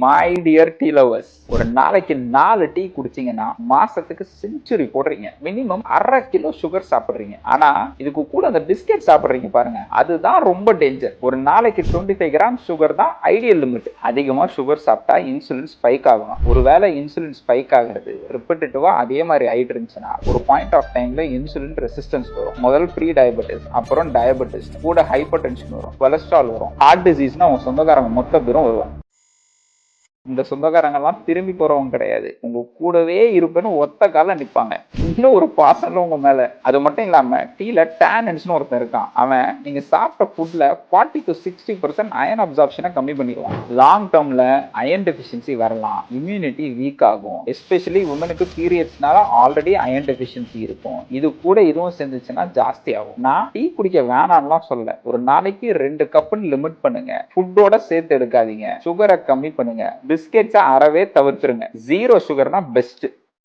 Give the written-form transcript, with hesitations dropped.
My dear tea lovers, ஒரு நாளைக்கு 4 tea குடிச்சீங்கன்னா மாசத்துக்கு செஞ்சுரி போடுறீங்க. மினிமம் 1/2 கிலோ சுகர் சாப்பிடுறீங்க. ஆனா இதுக்கு கூட அந்த பிஸ்கெட் சாப்பிடுறீங்க பாருங்க, அதுதான் ரொம்ப டேஞ்சர். ஒரு நாளைக்கு 25 கிராம் சுகர் தான் ஐடியல் லிமிட். அதிகமா சுகர் சாப்பிட்டா இன்சுலின் ஸ்பைக் ஆகும். ஒருவேளை இன்சுலின் ஸ்பைக் ஆகிறது ரிப்பீட்டேட்டிவா அதே மாதிரி ஆயிட்டு இருந்துச்சுன்னா ஒரு பாயிண்ட் ஆஃப் டைம்ல இன்சுலின் ரெசிஸ்டன்ஸ் வரும். முதல் ப்ரீ டயபெட்டிஸ், அப்புறம் டயபெட்டிஸ், கூட ஹைப்பர் டென்ஷன் வரும், கொலஸ்ட்ரால் வரும், ஹார்ட் டிசீஸ்னா அவங்க சொந்தக்காரங்க மொத்த பேரும் வருவாங்க. இந்த சொந்தக்காரங்கெல்லாம் திரும்பி போறவங்க கிடையாது, உங்க கூடவே இருப்பேன்னு ஒத்த கால நிற்பாங்க. இன்னும் ஒரு பாசம் உங்க மேல. அது மட்டும் இல்லாம டீல டேனன்ஸ்னு ஒருத்தன் இருக்கான். அவன் நீங்க சாப்பிட்ட ஃபுட்ல 40 to 60% அயன் அப்சார்ப்ஷனை கம்மி பண்ணிடுவான். லாங் டேர்ம்ல அயன் டெஃபிஷியன்சி வரலாம், இம்யூனிட்டி வீக் ஆகும். எஸ்பெஷலி உமனுக்கு பீரியட்ஸ்னால ஆல்ரெடி அயன் டெஃபிஷியன்சி இருக்கும். இது கூட இதுவும் செஞ்சுச்சுன்னா ஜாஸ்தி ஆகும். நான் டீ குடிக்க வேணாம்லாம் சொல்ல, ஒரு நாளைக்கு 2 கப்புன்னு லிமிட் பண்ணுங்க. ஃபுட்டோட சேர்த்து எடுக்காதீங்க. சுகரை கம்மி பண்ணுங்க. பிஸ்கெட்ஸை அறவே தவிர்த்துருங்க. 0 சுகர் தான் பெஸ்ட்.